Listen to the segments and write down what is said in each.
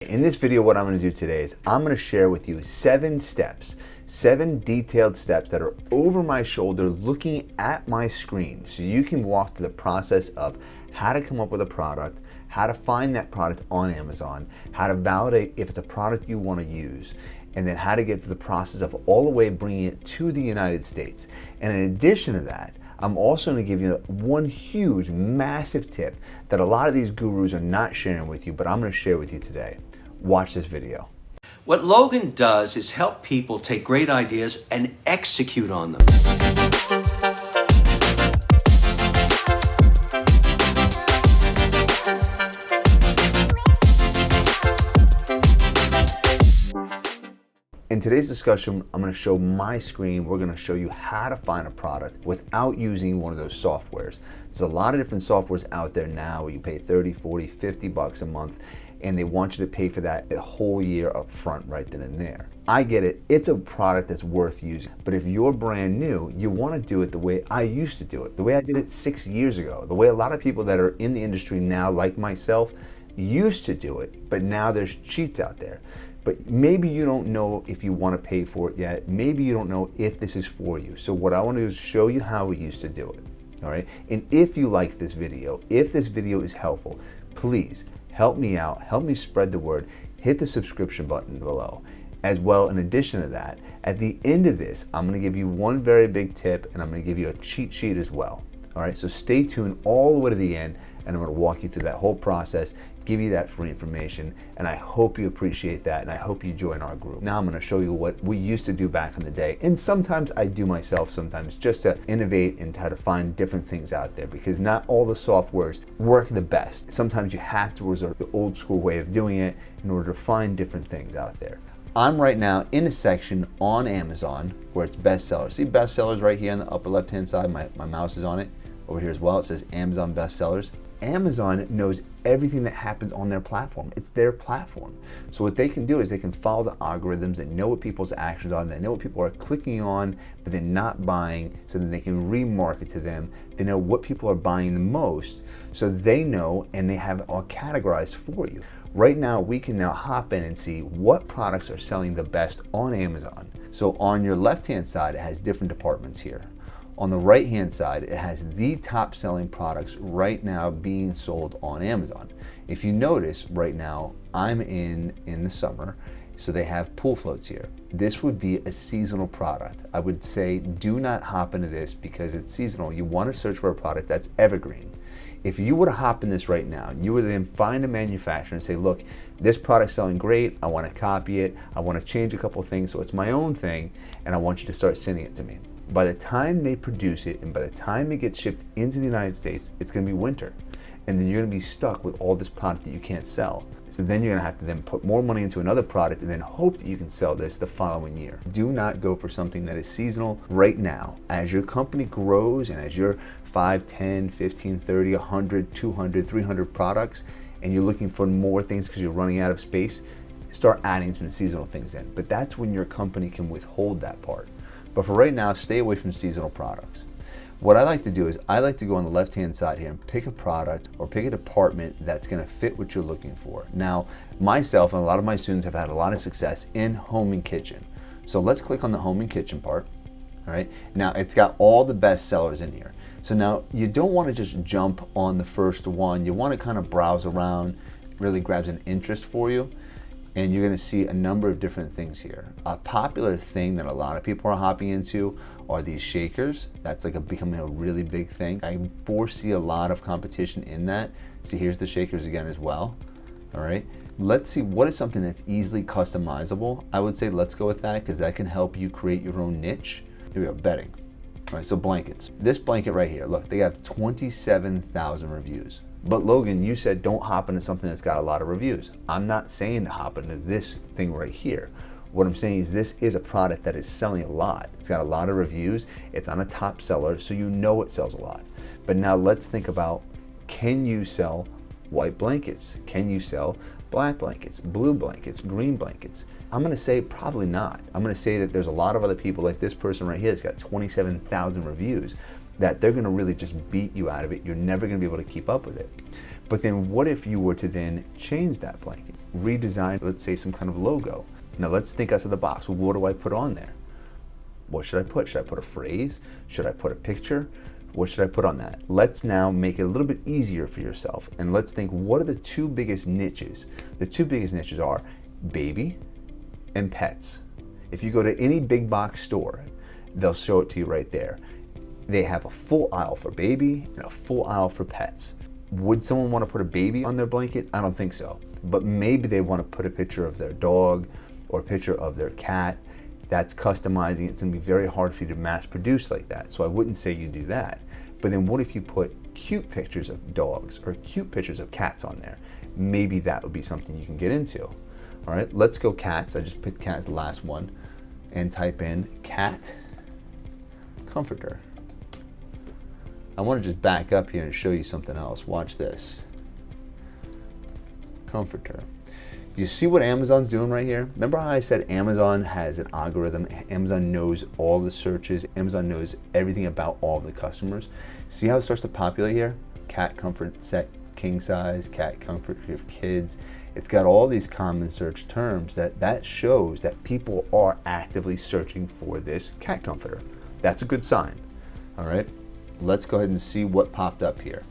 In this video, what I'm going to do today is I'm going to share with you 7 steps, 7 detailed steps that are over my shoulder looking at my screen so you can walk through the process of how to come up with a product, how to find that product on Amazon, how to validate if it's a product you want to use, and then how to get through the process of all the way bringing it to the United States. And in addition to that, I'm also going to give you one huge, massive tip that a lot of these gurus are not sharing with you, but I'm going to share with you today. Watch this video. What Logan does is help people take great ideas and execute on them. In today's discussion, I'm going to show my screen. We're going to show you how to find a product without using one of those softwares. There's a lot of different softwares out there now where you pay 30, 40, 50 bucks a month, and they want you to pay for that a whole year up front right then and there. I get it. It's a product that's worth using. But if you're brand new, you want to do it the way I used to do it, the way I did it 6 years ago, the way a lot of people that are in the industry now, like myself, used to do it, but now there's cheats out there. But maybe you don't know if you want to pay for it yet. Maybe you don't know if this is for you. So what I want to do is show you how we used to do it. All right. And if you like this video, if this video is helpful, please help me out. Help me spread the word. Hit the subscription button below. As well, in addition to that, at the end of this, I'm going to give you one very big tip, and I'm going to give you a cheat sheet as well. All right. So stay tuned all the way to the end, and I'm going to walk you through that whole process, give you that free information, and I hope you appreciate that, and I hope you join our group. Now I'm going to show you what we used to do back in the day, and sometimes I do myself sometimes just to innovate and try to find different things out there, because not all the softwares work the best. Sometimes you have to resort to the old school way of doing it in order to find different things out there. I'm right now in a section on Amazon where it's bestsellers. See bestsellers right here on the upper left hand side, my mouse is on it. Over here as well, it says Amazon bestsellers. Amazon knows everything that happens on their platform. It's their platform. So what they can do is they can follow the algorithms. They know what people's actions are. They know what people are clicking on, but they're not buying, so that they can remarket to them. They know what people are buying the most, so they know, and they have it all categorized for you. Right now, we can now hop in and see what products are selling the best on Amazon. So on your left-hand side, it has different departments here. On the right-hand side, it has the top selling products right now being sold on Amazon. If you notice right now, I'm in the summer, so they have pool floats here. This would be a seasonal product. I would say do not hop into this because it's seasonal. You want to search for a product that's evergreen. If you were to hop in this right now, you would then find a manufacturer and say, look, this product's selling great, I want to copy it, I want to change a couple things so it's my own thing, and I want you to start sending it to me. By the time they produce it and by the time it gets shipped into the United States, it's going to be winter. And then you're going to be stuck with all this product that you can't sell. So then you're going to have to then put more money into another product and then hope that you can sell this the following year. Do not go for something that is seasonal right now. As your company grows and as you're 5, 10, 15, 30, 100, 200, 300 products, and you're looking for more things because you're running out of space, start adding some seasonal things in. But that's when your company can withhold that part. But for right now, stay away from seasonal products. What I like to do is I like to go on the left-hand side here and pick a product or pick a department that's going to fit what you're looking for. Now, myself and a lot of my students have had a lot of success in home and kitchen. So let's click on the home and kitchen part. All right. Now, it's got all the best sellers in here. So now you don't want to just jump on the first one. You want to kind of browse around, really grabs an interest for you. And you're going to see a number of different things here. A popular thing that a lot of people are hopping into are these shakers. That's like becoming a really big thing. I foresee a lot of competition in that. See, here's the shakers again as well. All right. Let's see what is something that's easily customizable. I would say let's go with that because that can help you create your own niche. Here we go, bedding. All right, so blankets. This blanket right here, look, they have 27,000 reviews. But Logan, you said don't hop into something that's got a lot of reviews. I'm not saying to hop into this thing right here. What I'm saying is this is a product that is selling a lot. It's got a lot of reviews. It's on a top seller, so you know it sells a lot. But now let's think about, can you sell white blankets? Can you sell black blankets, blue blankets, green blankets? I'm going to say probably not. I'm going to say that there's a lot of other people like this person right here that's got 27,000 reviews that they're going to really just beat you out of it. You're never going to be able to keep up with it. But then what if you were to then change that blanket? Redesign, let's say, some kind of logo. Now let's think outside the box. Well, what do I put on there? What should I put? Should I put a phrase? Should I put a picture? What should I put on that? Let's now make it a little bit easier for yourself. And let's think, what are the two biggest niches? The two biggest niches are baby and pets. If you go to any big box store, they'll show it to you right there. They have a full aisle for baby and a full aisle for pets. Would someone want to put a baby on their blanket? I don't think so. But maybe they want to put a picture of their dog or a picture of their cat. That's customizing. It's going to be very hard for you to mass produce like that. So I wouldn't say you do that. But then what if you put cute pictures of dogs or cute pictures of cats on there? Maybe that would be something you can get into. All right, let's go cats. I just put cat as the last one and type in cat comforter. I want to just back up here and show you something else. Watch this. Comforter. You see what Amazon's doing right here? Remember how I said Amazon has an algorithm? Amazon knows all the searches. Amazon knows everything about all the customers. See how it starts to populate here? Cat comfort set king size, cat comfort for kids. It's got all these common search terms that shows that people are actively searching for this cat comforter. That's a good sign. All right, let's go ahead and see what popped up here.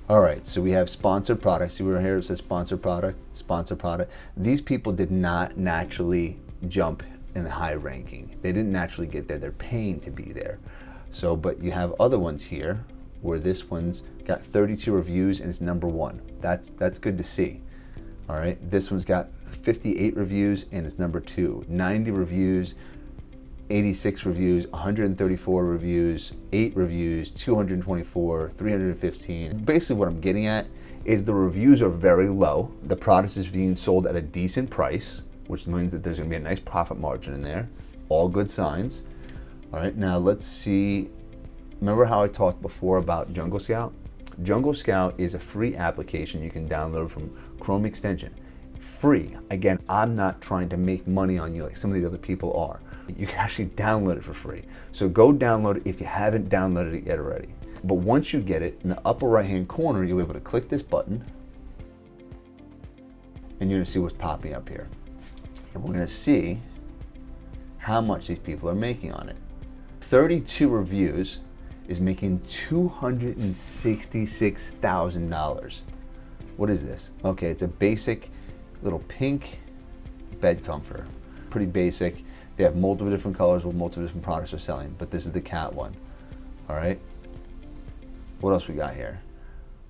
All right, so we have sponsored products. See where here it says sponsored product, sponsored product. These people did not naturally jump in the high ranking. They didn't naturally get there. They're paying to be there. So, but you have other ones here where this one's got 32 reviews and it's number one. That's good to see. All right, this one's got 58 reviews and it's number two. 90 reviews, 86 reviews, 134 reviews, 8 reviews, 224, 315. Basically what I'm getting at is the reviews are very low. The product is being sold at a decent price, which means that there's gonna be a nice profit margin in there. All good signs. All right, now let's see. Remember how I talked before about Jungle Scout? Jungle Scout is a free application you can download from Chrome extension. Free. Again, I'm not trying to make money on you like some of these other people are. You can actually download it for free. So go download it if you haven't downloaded it yet already. But once you get it, in the upper right-hand corner, you'll be able to click this button and you're gonna see what's popping up here. And we're gonna see how much these people are making on it. 32 reviews is making $266,000. What is this? Okay, it's a basic little pink bed comforter. Pretty basic. They have multiple different colors with multiple different products they're selling, but this is the cat one. All right. What else we got here?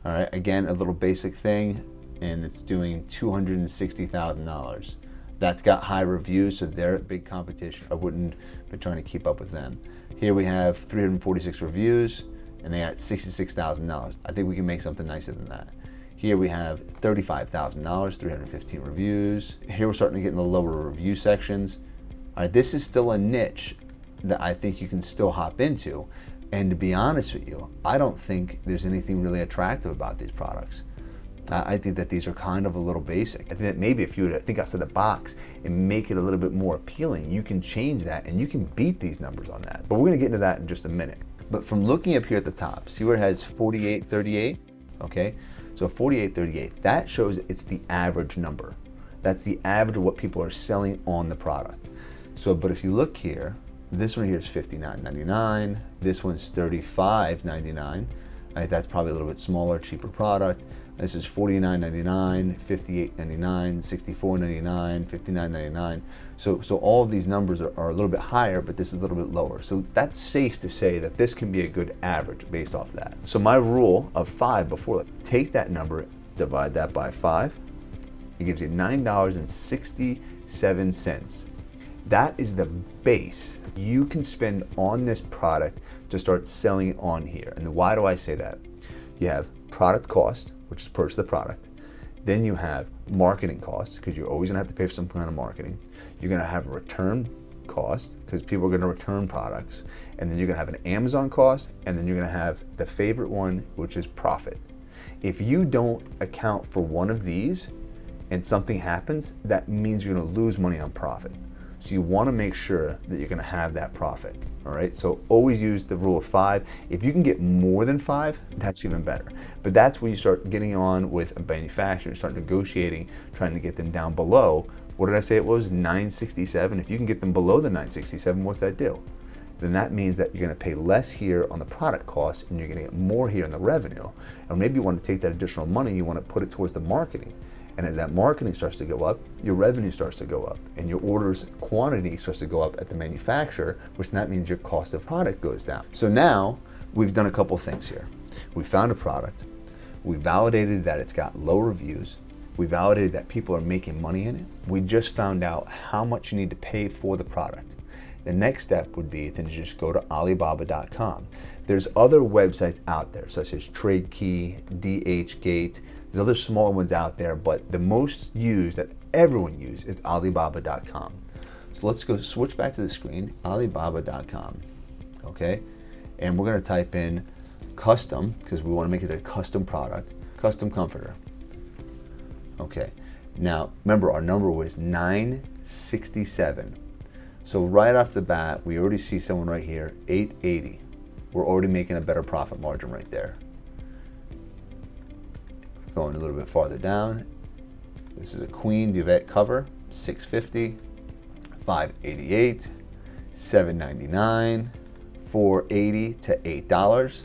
All right, again, a little basic thing, and it's doing $260,000. That's got high reviews, so they're a big competition. I wouldn't be trying to keep up with them. Here we have 346 reviews, and they got $66,000. I think we can make something nicer than that. Here we have $35,000, 315 reviews. Here we're starting to get in the lower review sections. All right, this is still a niche that I think you can still hop into. And to be honest with you, I don't think there's anything really attractive about these products. I think that these are kind of a little basic. I think that maybe if you were to think outside the box and make it a little bit more appealing, you can change that and you can beat these numbers on that. But we're gonna get into that in just a minute. But from looking up here at the top, see where it has 4838? Okay, so 4838, that shows it's the average number. That's the average of what people are selling on the product. So, but if you look here, this one here is $59.99. This one's $35.99. Right, that's probably a little bit smaller, cheaper product. This is $49.99, $58.99, $64.99, $59.99. So all of these numbers are a little bit higher, but this is a little bit lower. So that's safe to say that this can be a good average based off of that. So my rule of 5 before, take that number, divide that by 5. It gives you $9.67. That is the base you can spend on this product to start selling it on here. And why do I say that? You have product cost, which is purchase the product. Then you have marketing costs, because you're always gonna have to pay for some kind of marketing. You're gonna have a return cost, because people are gonna return products. And then you're gonna have an Amazon cost, and then you're gonna have the favorite one, which is profit. If you don't account for one of these and something happens, that means you're gonna lose money on profit. So you want to make sure that you're going to have that profit. All right, so always use the rule of 5. If you can get more than 5, that's even better. But that's when you start getting on with a manufacturer, start negotiating, trying to get them down below. What did I say it was? 967. If you can get them below the 967, what's that do? Then that means that you're going to pay less here on the product cost and you're going to get more here on the revenue. And maybe you want to take that additional money, you want to put it towards the marketing. And as that marketing starts to go up, your revenue starts to go up and your orders quantity starts to go up at the manufacturer, which that means your cost of product goes down. So now we've done a couple things here. We found a product, we validated that it's got low reviews, we validated that people are making money in it. We just found out how much you need to pay for the product. The next step would be then to just go to Alibaba.com. There's other websites out there, such as TradeKey, DHgate. There's other smaller ones out there, but the most used that everyone uses is Alibaba.com. So let's go switch back to the screen, Alibaba.com, okay? And we're gonna type in custom, because we wanna make it a custom product, custom comforter. Okay, now remember our number was 967. So right off the bat, we already see someone right here, 880. We're already making a better profit margin right there. Going a little bit farther down, this is a queen duvet cover, 650, 588, 799, 480 to $8.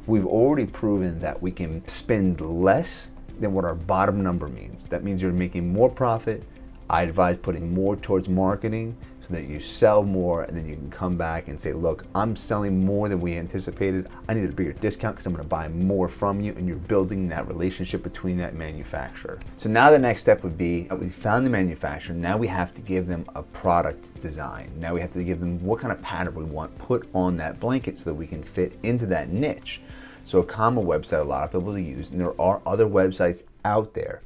We've already proven that we can spend less than what our bottom number means. That means you're making more profit. I advise putting more towards marketing so that you sell more and then you can come back and say, look, I'm selling more than we anticipated. I need a bigger discount because I'm going to buy more from you, and you're building that relationship between that manufacturer. So now the next step would be, we found the manufacturer, now we have to give them a product design. Now we have to give them what kind of pattern we want put on that blanket so that we can fit into that niche. So a common website a lot of people use, and there are other websites out there.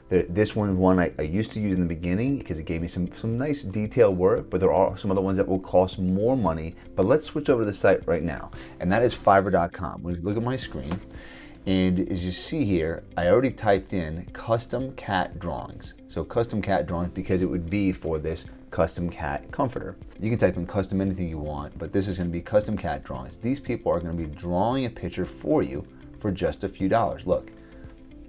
This one I used to use in the beginning because it gave me some nice detailed work, but there are some other ones that will cost more money. But let's switch over to the site right now, and that is Fiverr.com. When you look at my screen, and as you see here, I already typed in custom cat drawings. So custom cat drawings because it would be for this custom cat comforter. You can type in custom anything you want, but this is going to be custom cat drawings. These people are going to be drawing a picture for you for just a few dollars. Look.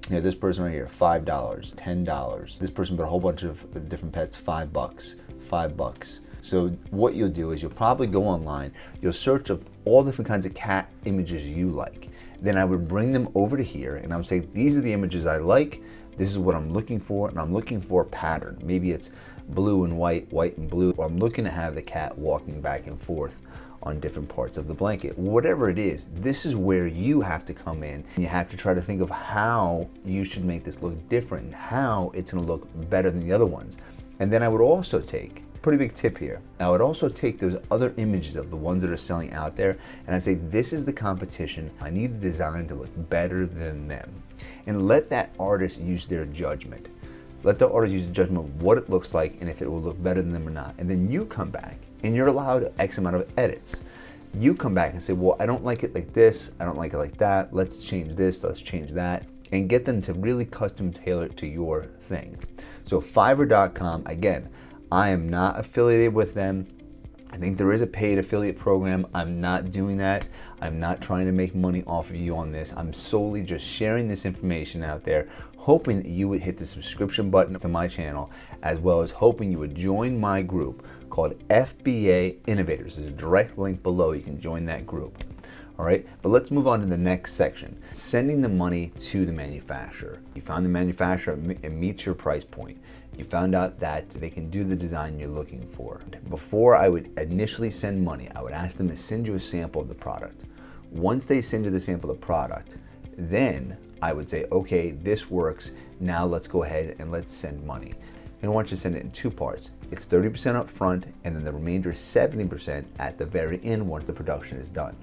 This person right here, $5, $10. This person put a whole bunch of different pets, $5, $5. So what you'll do is you'll probably go online, you'll search of all different kinds of cat images you like. Then I would bring them over to here and I would say, these are the images I like, this is what I'm looking for, and I'm looking for a pattern. Maybe it's blue and white, white and blue, or I'm looking to have the cat walking back and forth on different parts of the blanket. Whatever it is, this is where you have to come in. You have to try to think of how you should make this look different and how it's gonna look better than the other ones. And then I would also take, pretty big tip here, I would also take those other images of the ones that are selling out there and I'd say, this is the competition. I need the design to look better than them. And let that artist use their judgment. Let the artist use the judgment of what it looks like and if it will look better than them or not. And then you come back and you're allowed X amount of edits. You come back and say, well, I don't like it like this, I don't like it like that, let's change this, let's change that, and get them to really custom tailor it to your thing. So Fiverr.com, again, I am not affiliated with them. I think there is a paid affiliate program. I'm not doing that. I'm not trying to make money off of you on this. I'm solely just sharing this information out there, hoping that you would hit the subscription button to my channel, as well as hoping you would join my group called FBA Innovators. There's a direct link below. You can join that group. All right, but let's move on to the next section. Sending the money to the manufacturer. You found the manufacturer, it meets your price point. You found out that they can do the design you're looking for. Before I would initially send money, I would ask them to send you a sample of the product. Once they send you the sample of the product, then I would say, okay, this works. Now let's go ahead and let's send money. And I want you to send it in two parts. It's 30% up front, and then the remainder is 70% at the very end once the production is done.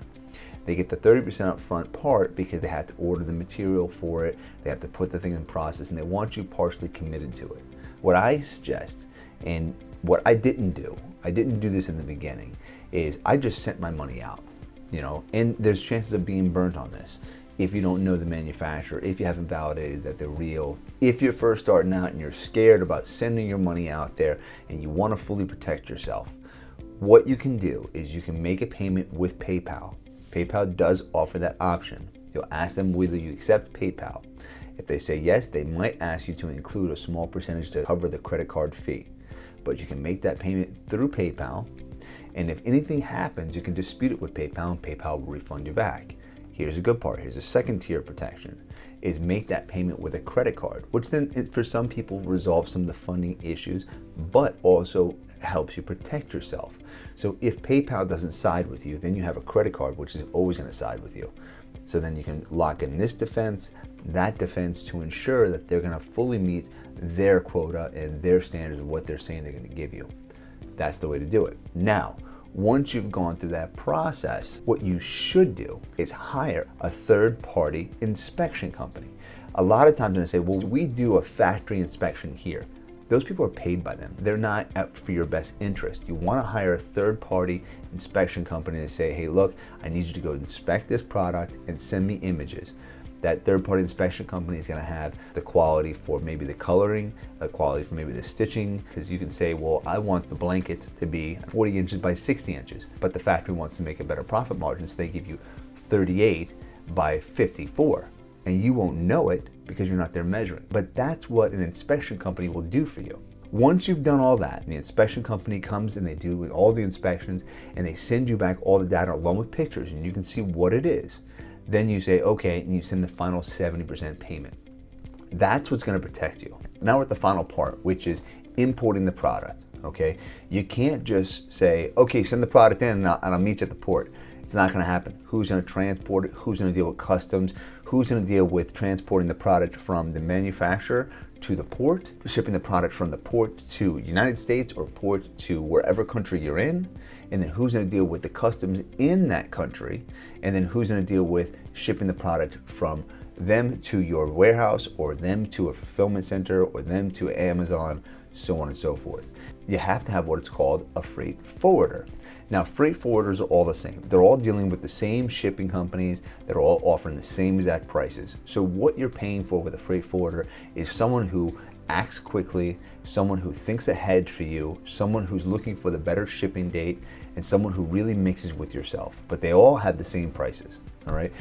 They get the 30% up front part because they have to order the material for it, they have to put the thing in process, and they want you partially committed to it. What I suggest, and what I didn't do this in the beginning, is I just sent my money out, and there's chances of being burnt on this. if you don't know the manufacturer, if you haven't validated that they're real, if you're first starting out and you're scared about sending your money out there and you want to fully protect yourself, what you can do is you can make a payment with PayPal. PayPal does offer that option. You'll ask them whether you accept PayPal. If they say yes, they might ask you to include a small percentage to cover the credit card fee. But you can make that payment through PayPal, and if anything happens, you can dispute it with PayPal and PayPal will refund you back. Here's the good part. Here's a second tier protection, is make that payment with a credit card, which then for some people resolves some of the funding issues, but also helps you protect yourself. So if PayPal doesn't side with you, then you have a credit card, which is always going to side with you. So then you can lock in this defense, that defense, to ensure that they're going to fully meet their quota and their standards of what they're saying they're going to give you. That's the way to do it. Now, once you've gone through that process, what you should do is hire a third-party inspection company. A lot of times when I say, well, we do a factory inspection here, those people are paid by them. They're not out for your best interest. You want to hire a third-party inspection company to say, hey, look, I need you to go inspect this product and send me images. That third-party inspection company is going to have the quality for maybe the coloring, the quality for maybe the stitching, because you can say, well, I want the blanket to be 40 inches by 60 inches, but the factory wants to make a better profit margin, so they give you 38 by 54, and you won't know it because you're not there measuring. But that's what an inspection company will do for you. Once you've done all that, and the inspection company comes and they do all the inspections, and they send you back all the data along with pictures, and you can see what it is, then you say, okay, and you send the final 70% payment. That's what's going to protect you. Now we're at the final part, which is importing the product, okay? You can't just say, okay, send the product in and I'll meet you at the port. It's not going to happen. Who's going to transport it? Who's going to deal with customs? Who's going to deal with transporting the product from the manufacturer to the port, shipping the product from the port to United States or port to wherever country you're in? And then who's going to deal with the customs in that country? And then who's going to deal with shipping the product from them to your warehouse, or them to a fulfillment center, or them to Amazon, so on and so forth. You have to have what it's called a freight forwarder. Now, freight forwarders are all the same. They're all dealing with the same shipping companies. They're all offering the same exact prices. So what you're paying for with a freight forwarder is someone who acts quickly, someone who thinks ahead for you, someone who's looking for the better shipping date, and someone who really mixes with yourself. But they all have the same prices, all right?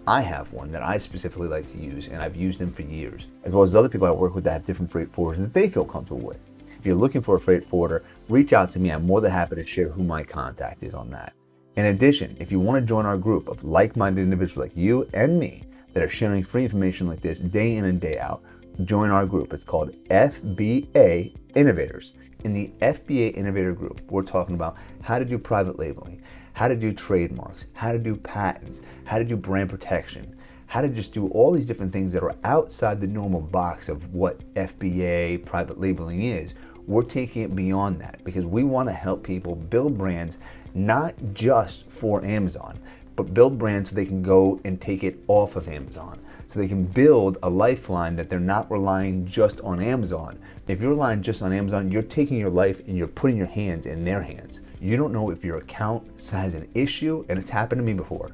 I have one that I specifically like to use, and I've used them for years, as well as other people I work with that have different freight forwarders that they feel comfortable with. If you're looking for a freight forwarder, reach out to me. I'm more than happy to share who my contact is on that. In addition, if you want to join our group of like-minded individuals like you and me that are sharing free information like this day in and day out, join our group. It's called FBA Innovators. In the FBA Innovator group, we're talking about how to do private labeling, how to do trademarks, how to do patents, how to do brand protection, how to just do all these different things that are outside the normal box of what FBA private labeling is. We're taking it beyond that because we want to help people build brands not just for Amazon, but build brands so they can go and take it off of Amazon. So they can build a lifeline that they're not relying just on Amazon. If you're relying just on Amazon, you're taking your life and you're putting your hands in their hands. You don't know if your account has an issue, and it's happened to me before.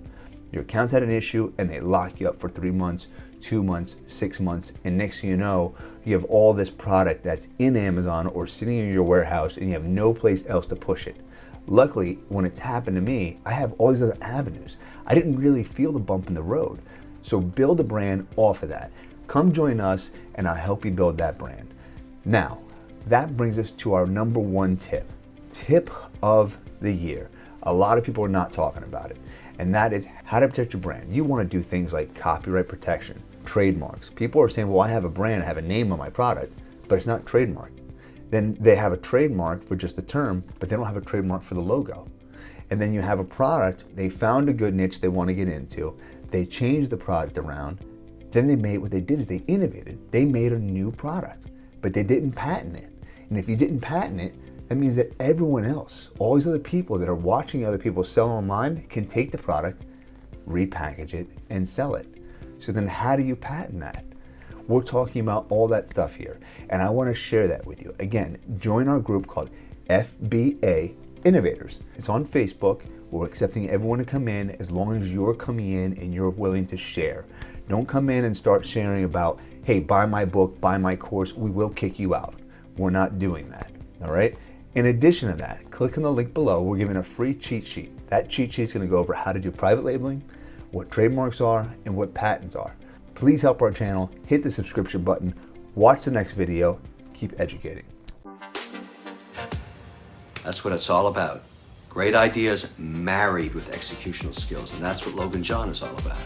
Your account's had an issue and they lock you up for 3 months, 2 months, 6 months, and next thing you know, you have all this product that's in Amazon or sitting in your warehouse and you have no place else to push it. Luckily, when it's happened to me, I have all these other avenues. I didn't really feel the bump in the road. So build a brand off of that. Come join us and I'll help you build that brand. Now, that brings us to our number one tip. Tip of the year. A lot of people are not talking about it. And that is how to protect your brand. You want to do things like copyright protection, trademarks. People are saying, well, I have a brand, I have a name on my product, but it's not trademarked. Then they have a trademark for just the term, but they don't have a trademark for the logo. And then you have a product, they found a good niche they want to get into, they changed the product around, then what they did is they innovated. They made a new product, but they didn't patent it. And if you didn't patent it, that means that everyone else, all these other people that are watching other people sell online, can take the product, repackage it, and sell it. So then how do you patent that? We're talking about all that stuff here, and I want to share that with you. Again, join our group called FBA Innovators. It's on Facebook. We're accepting everyone to come in as long as you're coming in and you're willing to share. Don't come in and start sharing about, hey, buy my book, buy my course. We will kick you out. We're not doing that, all right? In addition to that, click on the link below. We're giving a free cheat sheet. That cheat sheet is going to go over how to do private labeling, what trademarks are, and what patents are. Please help our channel, hit the subscription button, watch the next video, keep educating. That's what it's all about. Great ideas married with executional skills, and that's what Logan John is all about.